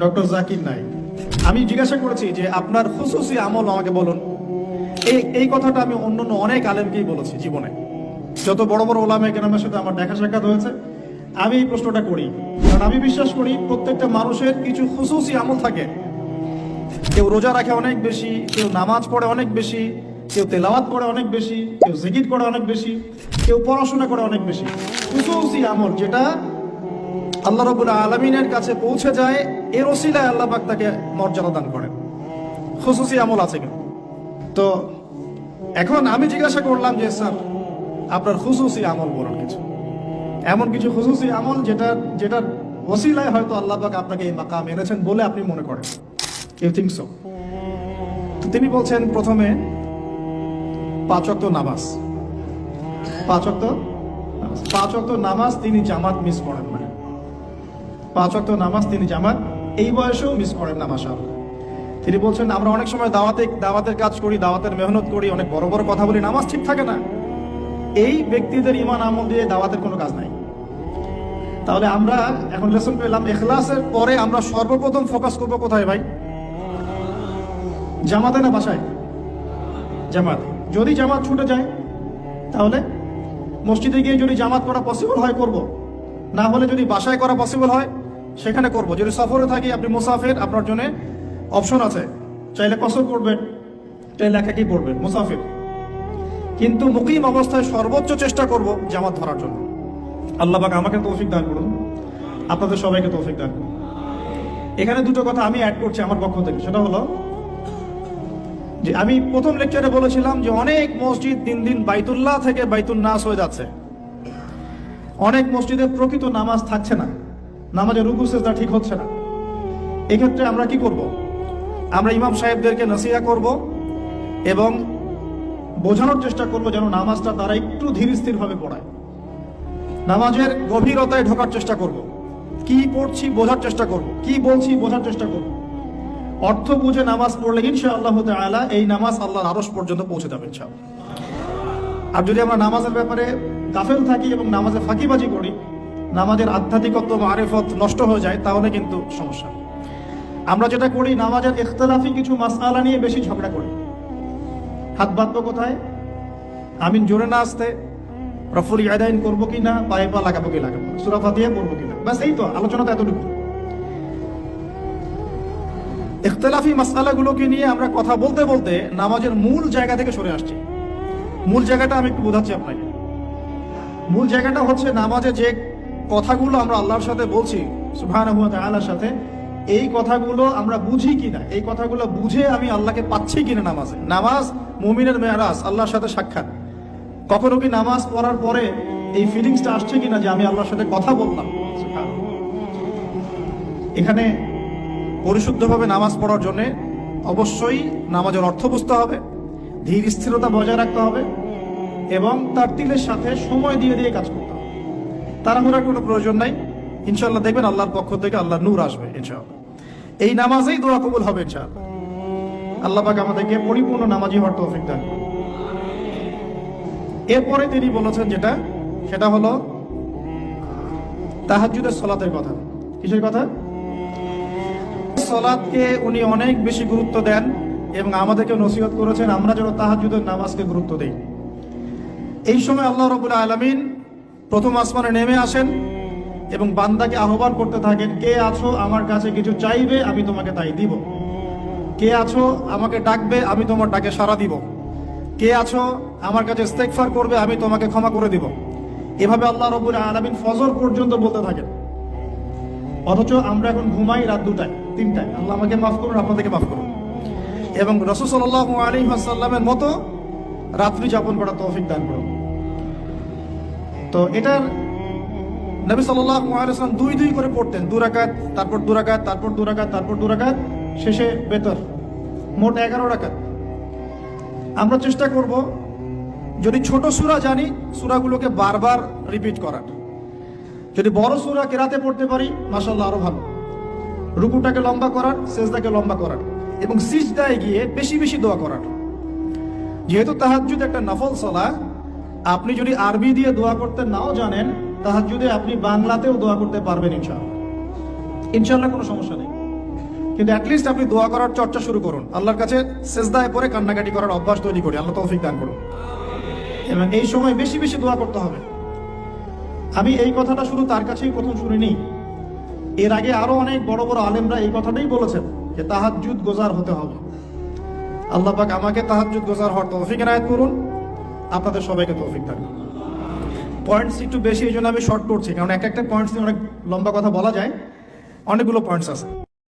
Doctor Zakir Naik. আমি জিজ্ঞাসা করেছি যে আপনার খুসুসি আমল আমাকে বলুন। এই কথাটা আমি অন্য অনেক আলেমকেই বলেছি জীবনে, যত বড় বড় ওলামায়ে কেরামের সাথে আমার দেখা সাক্ষাৎ হয়েছে। আমি এই প্রশ্নটা করি, কারণ আমি বিশ্বাস করি প্রত্যেকটা মানুষের কিছু খুসুসি আমল থাকে। কেউ রোজা রাখে অনেক বেশি, কেউ নামাজ পড়ে অনেক বেশি, কেউ তেলাওয়াত করে অনেক বেশি, কেউ জিকির করে অনেক বেশি, কেউ পড়াশোনা করে অনেক বেশি। খুসুসি আমল যেটা আল্লাহ রাব্বুল আলামিনের কাছে পৌঁছে যায়, এর ওসিলায় আল্লাহ পাক তাকে মর্যাদা দান করেন। খুসুসি আমল আছে কিন্তু। তো এখন আমি জিজ্ঞাসা করলাম যে স্যার আপনার খুসুসি আমল বলুন কিছু, এমন কিছু খুসুসি আমল যেটার ওসিলায় হয়তো আল্লাহ পাক আপনাকে এই মাকাম এনেছেন বলে আপনি মনে করেন। You think so? তো তিনি বলছেন প্রথমে 5 ওয়াক্ত নামাজ। 5 ওয়াক্ত নামাজ তিনি জামাত মিস করেন না। 5 ওয়াক্ত নামাজ তিনি জামাত এই বয়সেও মিস করেন না মাশাআল্লাহ। তিনি বলছেন আমরা অনেক সময় দাওয়াতের কাজ করি, দাওয়াতের মেহনত করি, অনেক বড় বড় কথা বলি, নামাজ ঠিক থাকে না। এই ব্যক্তিদের ঈমান আমল দিয়ে দাওয়াতের কোনো কাজ নাই। তাহলে আমরা এখন লেসন পেলাম, ইখলাসের পরে আমরা সর্বপ্রথম ফোকাস করবো কোথায় ভাই? জামাতে না বাসায়? জামাতে। যদি জামাত ছুটে যায় তাহলে মসজিদে গিয়ে যদি জামাত করা পসিবল হয় করব, না হলে যদি বাসায় করা পসিবল হয় সেখানে করব। যদি সফরে থাকি, আপনি মুসাফির, আপনার জন্য অপশন আছে, চাইলে কসর করবেন, চাইলে একাকি পড়বেন, মুসাফির। কিন্তু মুকিম অবস্থায় সর্বোচ্চ চেষ্টা করব জামাত ধরার জন্য। আল্লাহ পাক আমাকে তৌফিক দান করুন, আপনাদের সবাইকে তৌফিক দান করুন। এখানে দুটো কথা আমি অ্যাড করছি আমার পক্ষ থেকে। সেটা হলো যে আমি প্রথম লেকচারে বলেছিলাম যে অনেক মসজিদ দিন দিন বাইতুল্লাহ থেকে বাইতুন নাস হয়ে যাচ্ছে। অনেক মসজিদে প্রকৃত নামাজ থাকছে না, নামাজের রুকু সিজদা ঠিক হচ্ছে না। এক্ষেত্রে আমরা কি করব? আমরা ইমাম সাহেবদেরকে নসিহা করব এবং বোঝানোর চেষ্টা করব যেন নামাজটা তারা একটু ধীর স্থির ভাবে পড়ায়। নামাজের গভীরতায় ঢোকার চেষ্টা করব, কি পড়ছি বোঝার চেষ্টা করব, কি বলছি বোঝার চেষ্টা করব। অর্থ বুঝে নামাজ পড়লে ইনশাআল্লাহ তাআলা এই নামাজ আল্লাহর আরশ পর্যন্ত পৌঁছে যাবে ইনশাআল্লাহ। আর যদি আমরা নামাজের ব্যাপারে গাফেল থাকি এবং নামাজে ফাঁকিবাজি করি, নামাজের আধ্যাত্মিকত্ব মারিফত নষ্ট হয়ে যায়, তাহলে কিন্তু সমস্যা। আমরা যেটা করি, নামাজের ইখতিলাফি কিছু মাসআলা নিয়ে বেশি ঝগড়া করি। হাত বাঁধবো কোথায়, আমিন জোরে না আসতে, রফুল ইয়াদাইন করবো কি না, পায়ে পা লাগাবো কি লাগাবো, সূরা ফাতিহা পড়বো কিনা, ব্যাস এই তো আলোচনা তো এতটুকু। ইখতিলাফি মাসআলাগুলোকে নিয়ে আমরা কথা বলতে বলতে নামাজের মূল জায়গা থেকে সরে আসছি। মূল জায়গাটা আমি একটু বোঝাচ্ছি আপনাকে। মূল জায়গাটা হচ্ছে নামাজে যে কথাগুলো আমরা আল্লাহর সাথে বলছি, সুবহানাহু ওয়া তাআলার সাথে, এই কথাগুলো আমরা বুঝি কিনা, এই কথাগুলো বুঝে আমি আল্লাহকে পাচ্ছি কিনা নামাজে। নামাজ মুমিনের মেরাজ, আল্লাহর সাথে সাক্ষাৎ। কখনো কি নামাজ পড়ার পরে এই ফিলিংসটা আসছে কিনা যে আমি আল্লাহর সাথে কথা বললাম? এখানে পরিশুদ্ধভাবে নামাজ পড়ার জন্য অবশ্যই নামাজের অর্থ বুঝতে হবে, ধীর স্থিরতা বজায় রাখতে হবে এবং তার তিলের সাথে সময় দিয়ে দিয়ে কাজ করতে হবে। তাড়াহুড়ার কোনো প্রয়োজন নাই। ইনশাআল্লাহ দেখবেন আল্লাহর পক্ষ থেকে আল্লাহর নূর আসবে ইনশাআল্লাহ। এই নামাজেই দোয়া কবুল হবে ইনশাআল্লাহ। আল্লাহ পাক আমাদেরকে পরিপূর্ণ নামাজি হওয়ার তৌফিক দান করুন। এরপরে তিনি বলেছেন সেটা হলো তাহাজ্জুদের সালাতের কথা। কিসের কথা? সালাতকে উনি অনেক বেশি গুরুত্ব দেন এবং আমাদেরকে নসিহত করেছেন আমরা যেন তাহাজ্জুদের নামাজকে গুরুত্ব দেই। এই সময় আল্লাহ রাব্বুল আলামিন প্রথম আসমানে নেমে আসেন এবং বান্দাকে আহ্বান করতে থাকেন, কে আছো আমার কাছে কিছু চাইবে, আমি তোমাকে তাই দিব। কে আছো আমাকে ডাকবে, আমি তোমার ডাকে সাড়া দিব। কে আছো আমার কাছে ইস্তেগফার করবে, আমি তোমাকে ক্ষমা করে দিব। এভাবে আল্লাহ রাব্বুল আলামিন ফজর পর্যন্ত বলতে থাকেন। অথচ আমরা এখন ঘুমাই রাত 2টায় 3টায়। আল্লাহ আমাকে মাফ করুন, আপনাদেরকে মাফ করুন। এবং রাসূল সাল্লাল্লাহু আলাইহি ওয়াসাল্লামের মতো রাত্রি যাপন করার তৌফিক দান করুন। তো এটার নবী সাল্লাল্লাহু আলাইহি ওয়াসাল্লাম 2 করে পড়তেন, 2 রাকাত, তারপর 2 রাকাত, তারপর 2 রাকাত, তারপর 2 রাকাত, শেষে বেতর, মোট 11 রাকাত। আমরা চেষ্টা করব যদি ছোট সূরা জানি সূরাগুলোকে বারবার রিপিট করার। যদি বড় সূরা কেরাতে পড়তে পারি মাশাআল্লাহ আরো ভালো। রুকুটাকে লম্বা করার, সিজদাকে লম্বা করার এবং সিজদায় গিয়ে বেশি বেশি দোয়া করার। যেহেতু তাহাজ্জুদ একটা নফল সালাহ, আপনি যদি আরবি দিয়ে দোয়া করতে নাও জানেন, তাহাজ্জুদে আপনি বাংলাতেও দোয়া করতে পারবেন ইনশাআল্লাহ। ইনশাআল্লাহ কোনো সমস্যা নেই। কিন্তু অ্যাটলিস্ট আপনি দোয়া করার চর্চা শুরু করুন। আল্লাহর কাছে সেজদায় পরে কান্নাকাটি করার অভ্যাস তৈরি করি। আল্লাহ তৌফিক দান করুন। এবং এই সময় বেশি বেশি দোয়া করতে হবে। আমি এই কথাটা শুধু তার কাছেই প্রথম শুনিনি, এর আগে আরো অনেক বড় বড় আলেমরা এই কথাটাই বলেছেন যে তাহাজ্জুদ গোজার হতে হবে। আল্লাহ পাক আমাকে তাহাজ্জুদ গোজার হওয়ার তৌফিক এনায়েত করুন, আপনাদের সবাইকে তৌফিক দান করুন। পয়েন্টস একটু বেশি, এই জন্য আমি শর্ট করছি, কারণ একটা পয়েন্টস নিয়ে অনেক লম্বা কথা বলা যায়, অনেকগুলো পয়েন্টস আছে।